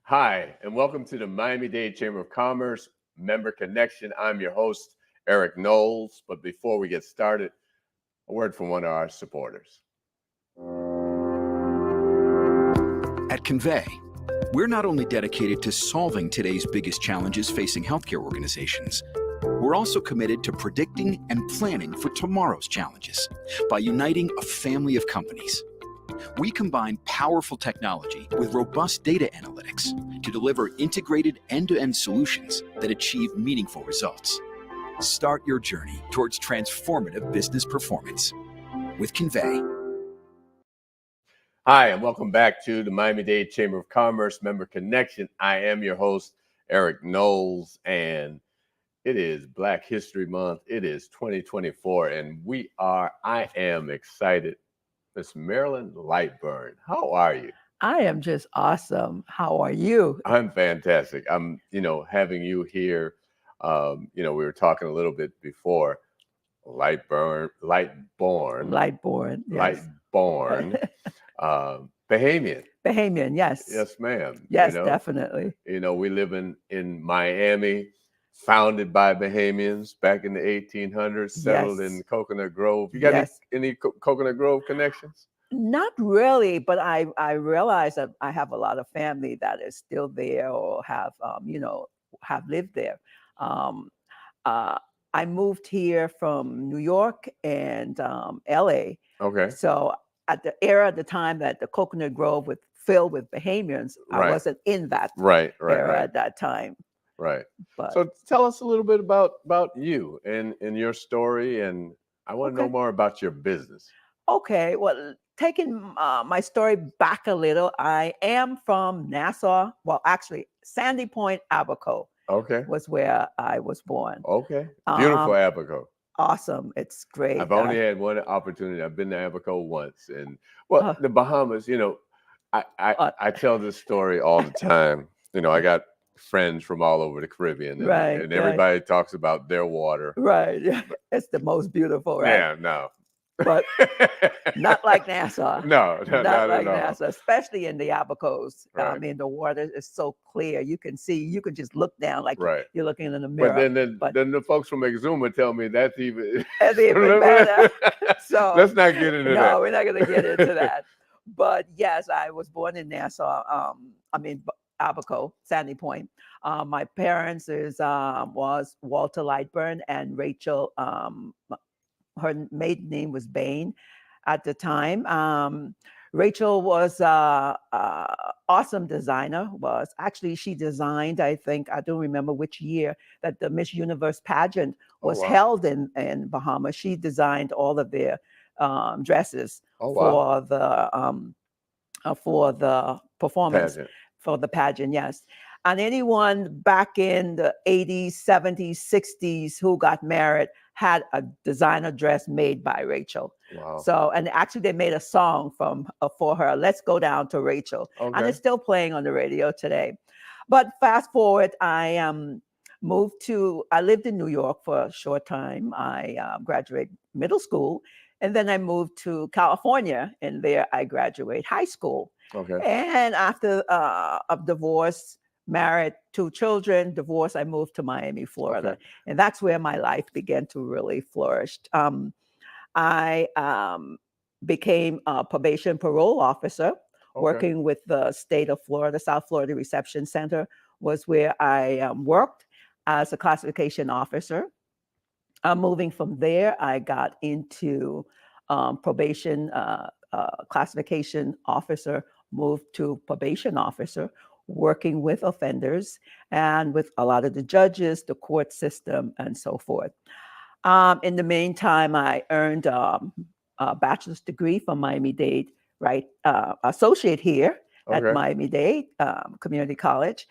Hi, and welcome to the Miami-Dade Chamber of Commerce Member Connection. I'm your host, Eric Knowles. But before we get started, a word from one of our supporters. At Convey, we're not only dedicated to solving today's biggest challenges facing healthcare organizations, we're also committed to predicting and planning for tomorrow's challenges by uniting a family of companies. We combine powerful technology with robust data analytics to deliver integrated end-to-end solutions that achieve meaningful results. Start your journey towards transformative business performance with Convey. Hi, and welcome back to the Miami-Dade Chamber of Commerce Member Connection. I am your host, Eric Knowles, and it is Black History Month. It is 2024, and I am excited. Miss Marilyn Lightbourn, how are you? I am just awesome. How are you? I'm fantastic. I'm, having you here. We were talking a little bit before. Lightbourn. Yes. Lightbourn. Bahamian. Bahamian, yes. Yes, ma'am. Yes, definitely. We live in Miami, founded by Bahamians back in the 1800s, settled in Coconut Grove. You got any Coconut Grove connections? Not really, but I realize that I have a lot of family that is still there or have lived there. I moved here from New York and LA. Okay. So at the time that the Coconut Grove was filled with Bahamians, I wasn't in that era at that time. Right. So tell us a little bit about you and your story, and I want to know more about your business. Okay. Well, taking my story back a little, I am from Nassau. Well, actually, Sandy Point, Abaco. Okay. Was where I was born. Okay. Beautiful Abaco. Awesome. It's great. I've only had one opportunity. I've been to Abaco once, and the Bahamas. I tell this story all the time. I got friends from all over the Caribbean, and everybody talks about their water. Right. It's the most beautiful, right? Yeah, no. But not like Nassau. No, not like at all. Nassau, especially in the Abacos. Right. I mean, the water is so clear. You can just look down like you're looking in the mirror. But then the folks from Exuma tell me that's even better. So let's not get into that. No, we're not going to get into that. But yes, I was born in Nassau. Abaco, Sandy Point. My parents was Walter Lightbourn and Rachel. Her maiden name was Bain at the time. Rachel was awesome designer. She designed, I don't remember which year, that the Miss Universe pageant was held in Bahamas. She designed all of their dresses for the performance. Pageant. For the pageant, yes. And anyone back in the 80s, 70s, 60s who got married had a designer dress made by Rachel. Wow. So, and actually they made a song for her, Let's Go Down to Rachel. Okay. And it's still playing on the radio today. But fast forward, I lived in New York for a short time. I graduated middle school, and then I moved to California, and there I graduated high school. Okay. And after a divorce, married, 2 children, divorce, I moved to Miami, Florida. Okay. And that's where my life began to really flourish. I became a probation parole officer, working with the state of Florida. South Florida Reception Center was where I worked as a classification officer. Moving from there, I got into probation classification officer, moved to probation officer, working with offenders and with a lot of the judges, the court system, and so forth. In the meantime, I earned a bachelor's degree from Miami-Dade, associate here at Miami-Dade Community College,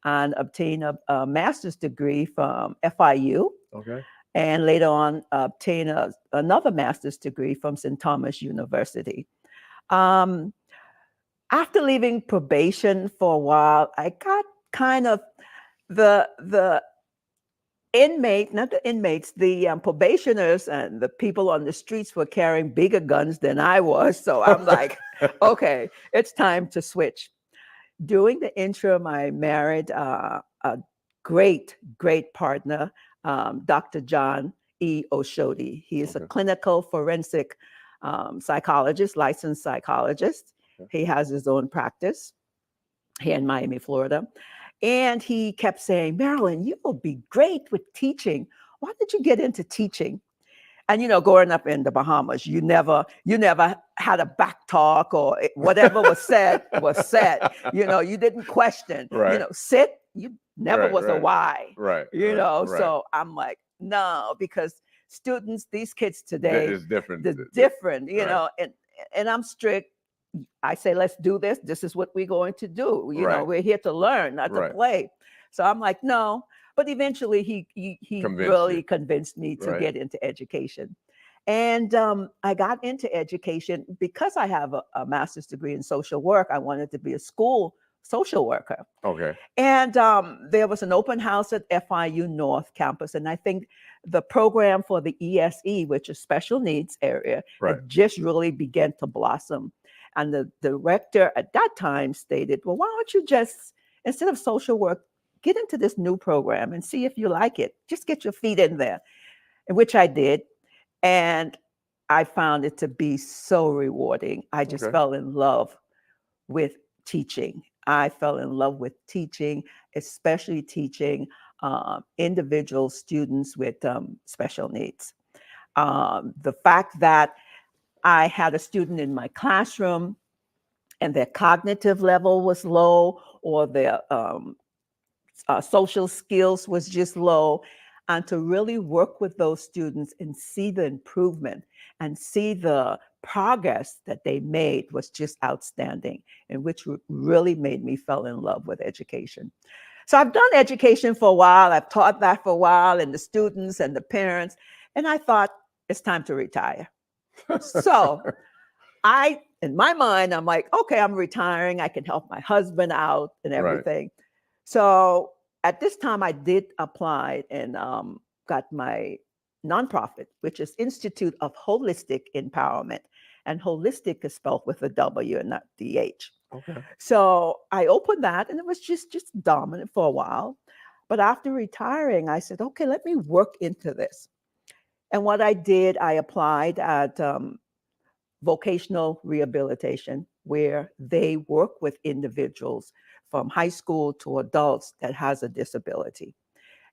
and obtained a master's degree from FIU. Okay. And later on, obtained another master's degree from St. Thomas University. After leaving probation for a while, I got kind of the probationers and the people on the streets were carrying bigger guns than I was. So I'm like, okay, it's time to switch. During the interim, I married a great partner, Dr. John E. Oshodi. He is a clinical forensic psychologist, licensed psychologist. He has his own practice here in Miami, Florida. And he kept saying, Marilyn, you will be great with teaching. Why did you get into teaching? And, you know, growing up in the Bahamas, you never had a back talk, or whatever was said was said. You know, you didn't question. Right. You know, sit. You never was a why. Right. You know, so I'm like, no, because students, these kids today, is different. They're different. You know, and I'm strict. I say, let's do this. This is what we're going to do. You know, we're here to learn, not to play. So I'm like, no. But eventually he really convinced me to get into education. And I got into education because I have a master's degree in social work. I wanted to be a school social worker. Okay. And there was an open house at FIU North campus. And I think the program for the ESE, which is special needs area, had just really began to blossom. And the director at that time stated, well, why don't you just, instead of social work, get into this new program and see if you like it. Just get your feet in there, which I did. And I found it to be so rewarding. I just fell in love with teaching. I fell in love with teaching, especially teaching individual students with special needs. The fact that I had a student in my classroom and their cognitive level was low, or their social skills was just low, and to really work with those students and see the improvement and see the progress that they made was just outstanding, and which really made me fall in love with education. So I've done education for a while. I've taught that for a while, and the students and the parents, and I thought it's time to retire. So in my mind, I'm like, okay, I'm retiring. I can help my husband out and everything. So at this time, I did apply and got my nonprofit, which is Institute of Holistic Empowerment. And holistic is spelled with a W and not DH. Okay. So I opened that, and it was just dominant for a while. But after retiring, I said, okay, let me work into this. And what I did, I applied at vocational rehabilitation, where they work with individuals from high school to adults that has a disability.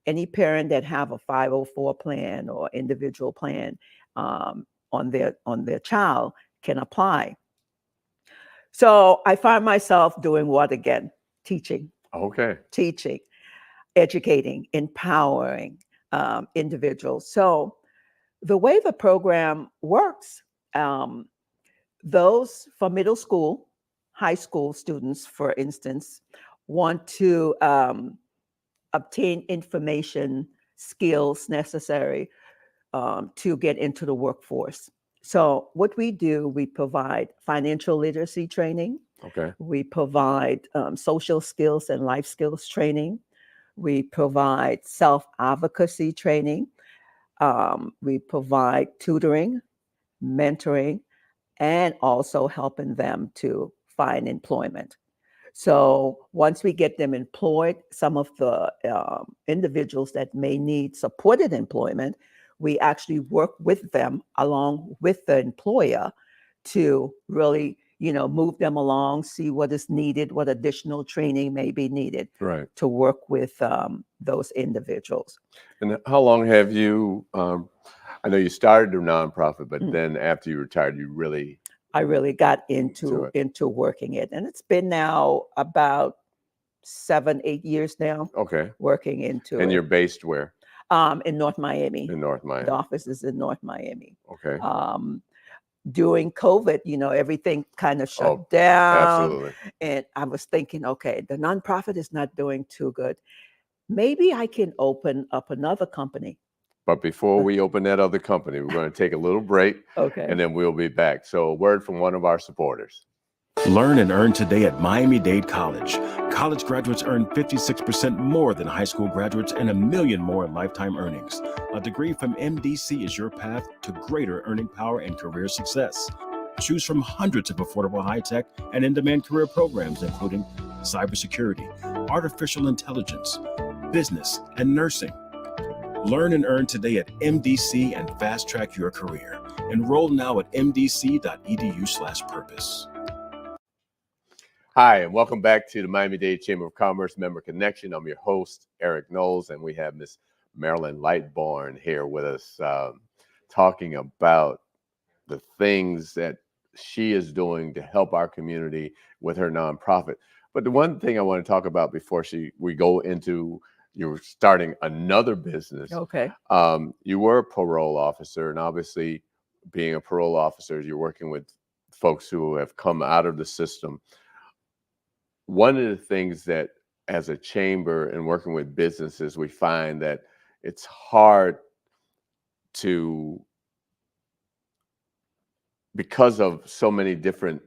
Any parent that have a 504 plan or individual plan on their child can apply. So I find myself doing what again? Teaching. Okay. Teaching, educating, empowering individuals. So the way the program works, those for middle school, high school students, for instance, want to obtain information, skills necessary to get into the workforce. So what we do, we provide financial literacy training. Okay. We provide social skills and life skills training. We provide self-advocacy training. We provide tutoring, mentoring, and also helping them to find employment. So once we get them employed, some of the individuals that may need supported employment, we actually work with them along with the employer to really, move them along, see what is needed, what additional training may be needed to work with those individuals. And how long have you, I know you started a nonprofit, but then after you retired, I really got into working it. And it's been now about 7-8 years now. Okay. Working into it. And you're based where? In North Miami. In North Miami. The office is in North Miami. Okay. During COVID, everything kind of shut down. Absolutely. And I was thinking, okay, the nonprofit is not doing too good. Maybe I can open up another company. But before we open that other company, we're going to take a little break. Okay. And then we'll be back. So a word from one of our supporters. Learn and earn today at Miami-Dade College. College graduates earn 56% more than high school graduates and $1 million more in lifetime earnings. A degree from MDC is your path to greater earning power and career success. Choose from hundreds of affordable high-tech and in-demand career programs, including cybersecurity, artificial intelligence, business, and nursing. Learn and earn today at MDC and fast track your career. Enroll now at mdc.edu/purpose. Hi, and welcome back to the Miami-Dade Chamber of Commerce Member Connection. I'm your host, Eric Knowles, and we have Miss Marilyn Lightbourn here with us, talking about the things that she is doing to help our community with her nonprofit. But the one thing I want to talk about before we go into you're starting another business. Okay. You were a parole officer, and obviously being a parole officer, you're working with folks who have come out of the system. One of the things that as a chamber and working with businesses, we find that it's hard to, because of so many different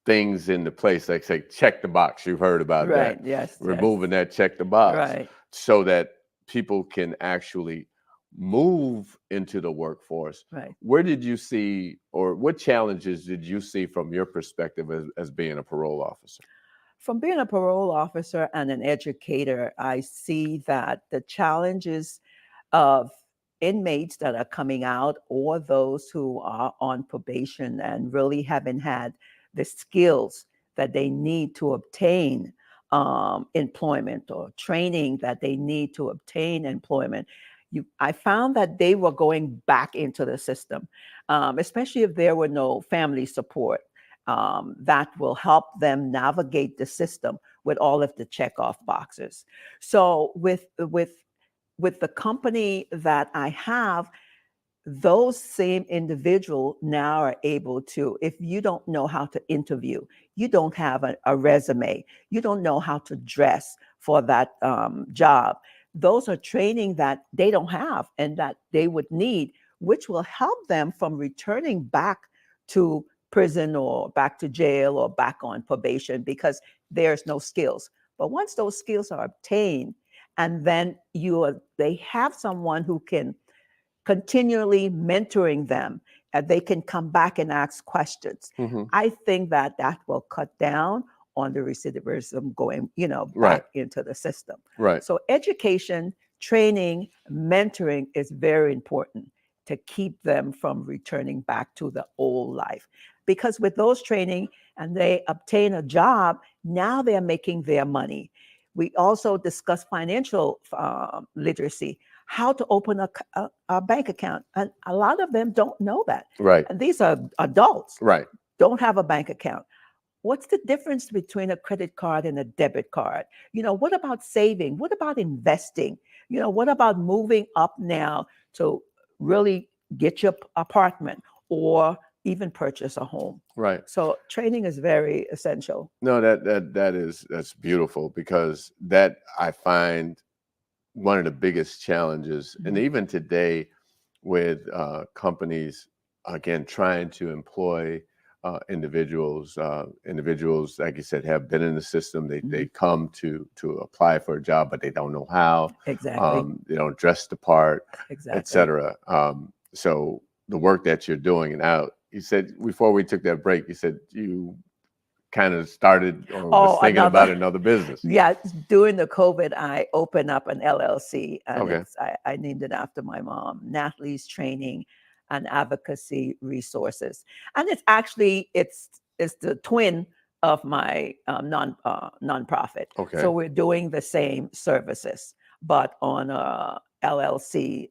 things in the place, like say, check the box. You've heard about Right. that. Yes. Removing that check the box. Right. So that people can actually move into the workforce. Right. Where did you see, or what challenges did you see from your perspective as being a parole officer? From being a parole officer and an educator, I see that the challenges of inmates that are coming out or those who are on probation and really haven't had the skills that they need to obtain employment, or training that they need to obtain employment. I found that they were going back into the system, especially if there were no family support. That will help them navigate the system with all of the checkoff boxes. So with the company that I have, those same individuals now are able to, if you don't know how to interview, you don't have a resume, you don't know how to dress for that job, those are training that they don't have and that they would need, which will help them from returning back to prison or back to jail or back on probation, because there's no skills. But once those skills are obtained, and then they have someone who can continually mentoring them, and they can come back and ask questions. Mm-hmm. I think that will cut down on the recidivism going, back Right. into the system. Right. So education, training, mentoring is very important to keep them from returning back to the old life. Because with those training and they obtain a job, now they're making their money. We also discuss financial literacy, how to open a bank account. And a lot of them don't know that. Right. And these are adults. Right. Don't have a bank account. What's the difference between a credit card and a debit card? What about saving? What about investing? What about moving up now to really get your apartment or even purchase a home? Right. So training is very essential. No, that's beautiful, because that I find one of the biggest challenges. Mm-hmm. And even today with companies, again, trying to employ individuals, like you said, have been in the system. They come to apply for a job, but they don't know how. Exactly. They don't dress the part, Exactly. etc. So the work that you're doing, and out, you said before we took that break, you said you kind of started or was thinking about another business. Yeah, during the COVID, I opened up an LLC, and Okay. I named it after my mom, Natalie's Training and Advocacy Resources. And it's actually, it's the twin of my nonprofit. Okay. So we're doing the same services, but on a LLC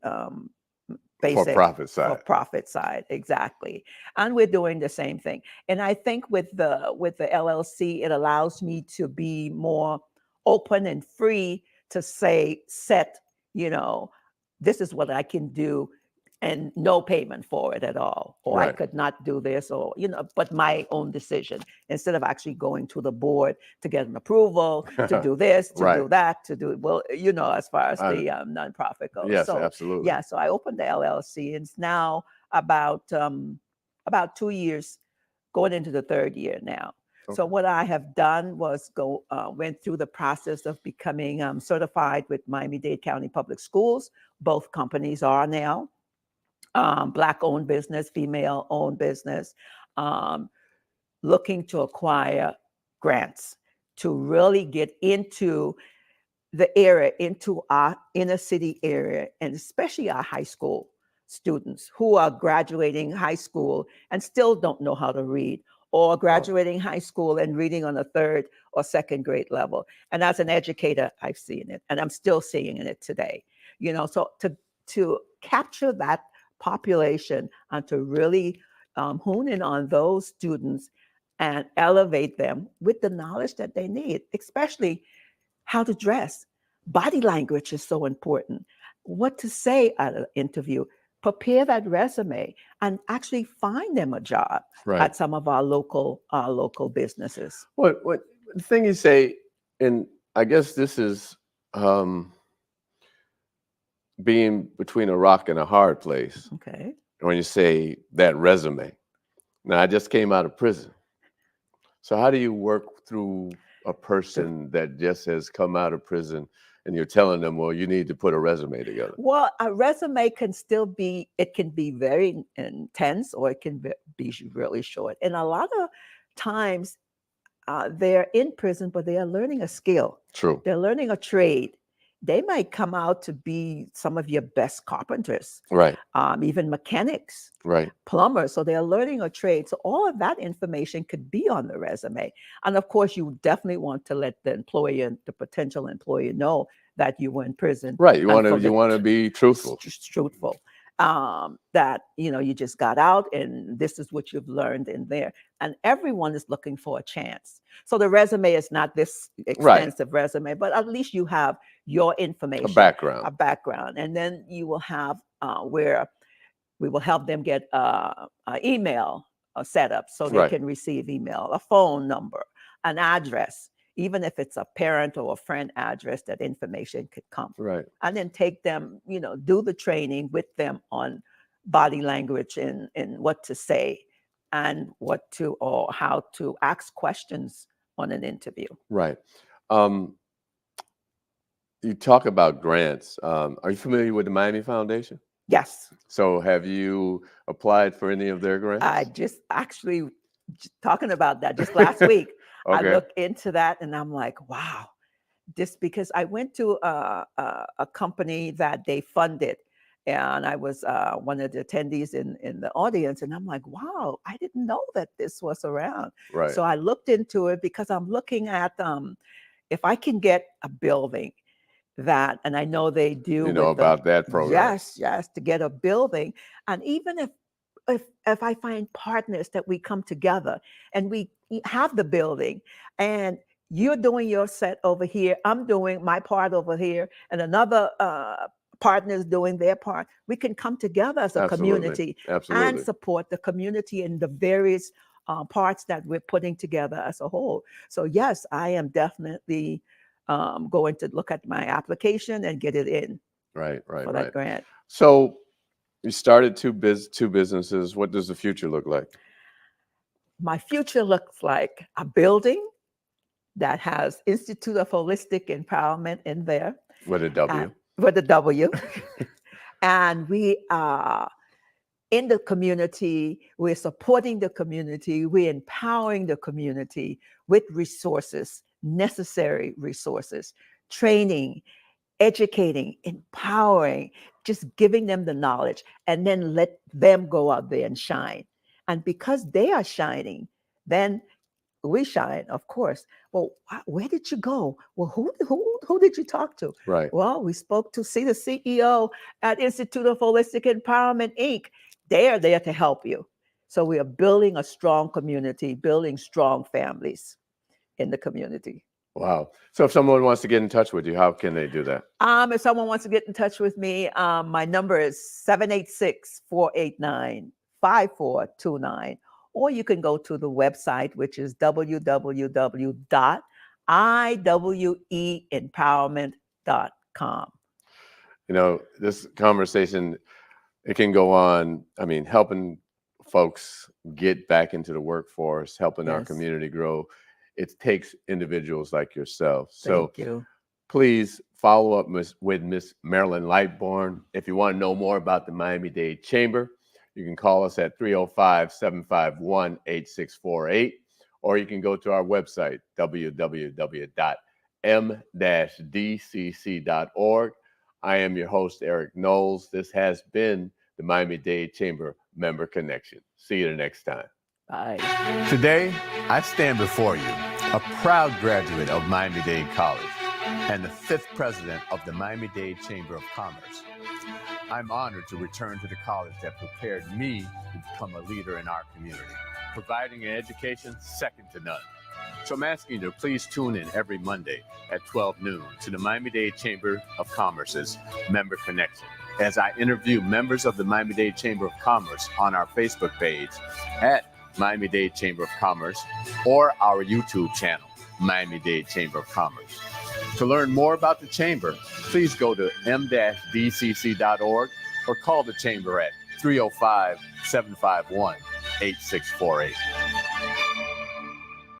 basis. For profit side. For profit side, exactly. And we're doing the same thing. And I think with the LLC, it allows me to be more open and free to set, this is what I can do, and no payment for it at all. Or Right. I could not do this, or, but my own decision, instead of actually going to the board to get an approval, to do this, to Right. do that, to do, well, as far as the nonprofit goes. Yes, So, absolutely. yeah, so I opened the LLC, and it's now about 2 years, going into the third year now. Okay. So what I have done was went through the process of becoming certified with Miami-Dade County Public Schools. Both companies are now. Black-owned business, female-owned business, looking to acquire grants to really get into the area, into our inner city area, and especially our high school students who are graduating high school and still don't know how to read, or graduating high school and reading on a third or second grade level. And as an educator, I've seen it, and I'm still seeing it today. So to capture that population and to really hone in on those students and elevate them with the knowledge that they need, especially how to dress. Body language is so important. What to say at an interview. Prepare that resume and actually find them a job at some of our local businesses. What the thing you say, and I guess this is being between a rock and a hard place. Okay. When you say that resume. Now, I just came out of prison. So how do you work through a person that just has come out of prison and you're telling them, well, you need to put a resume together? Well, a resume can still be, it can be very intense, or it can be really short. And a lot of times they're in prison, but they are learning a skill. True. They're learning a trade. They might come out to be some of your best carpenters, right? Even mechanics, right? Plumbers. So they're learning a trade. So all of that information could be on the resume. And of course, you definitely want to let the employer, the potential employer, know that you were in prison. Right. You want to be truthful. Truthful. That you just got out, and this is what you've learned in there. And everyone is looking for a chance. So the resume is not this extensive resume, but at least you have your information, a background, and then you will have where we will help them get an email set up so they can receive email, a phone number, an address. Even if it's a parent or a friend address, that information could come. Right. And then take them, do the training with them on body language and what to say and how to ask questions on an interview. Right. You talk about grants. Are you familiar with the Miami Foundation? Yes. So have you applied for any of their grants? I just actually talking about that just last week. I looked into that and I'm like, wow, because I went to a company that they funded, and I was one of the attendees in the audience, and I'm like, wow, I didn't know that this was around. Right. So I looked into it because I'm looking at if I can get a building that, and I know they do. You know about that program. Yes, to get a building. And even if I find partners that we come together and we have the building, and you're doing your set over here, I'm doing my part over here, and another partner's doing their part, we can come together as a community and support the community in the various parts that we're putting together as a whole. So yes, I am definitely going to look at my application and get it in. Right. For that grant. So you started two businesses. What does the future look like? My future looks like a building that has Institute of Holistic Empowerment in there. With a W. With a W. And we are in the community. We're supporting the community. We're empowering the community with resources, necessary resources, training, educating, empowering, just giving them the knowledge, and then let them go out there and shine. And because they are shining, then we shine, of course. Well, where did you go? Well, who did you talk to? Right. Well, we spoke to the CEO at Institute of Holistic Empowerment, Inc. They are there to help you. So we are building a strong community, building strong families in the community. Wow. So if someone wants to get in touch with you, how can they do that? If someone wants to get in touch with me, my number is 786-489-5429. Or you can go to the website, which is www.iweempowerment.com. This conversation, it can go on. I mean, helping folks get back into the workforce, helping our community grow. It takes individuals like yourself. So Thank you. Please follow up with Miss Marilyn Lightbourn. If you want to know more about the Miami-Dade Chamber, you can call us at 305-751-8648, or you can go to our website, www.m-dcc.org. I am your host, Eric Knowles. This has been the Miami-Dade Chamber Member Connection. See you the next time. Bye. Today, I stand before you, a proud graduate of Miami-Dade College and the 5th president of the Miami-Dade Chamber of Commerce. I'm honored to return to the college that prepared me to become a leader in our community, providing an education second to none. So I'm asking you to please tune in every Monday at 12 noon to the Miami-Dade Chamber of Commerce's Member Connection, as I interview members of the Miami-Dade Chamber of Commerce on our Facebook page at Miami-Dade Chamber of Commerce or our YouTube channel, Miami-Dade Chamber of Commerce. To learn more about the Chamber, please go to m-dcc.org or call the Chamber at 305-751-8648.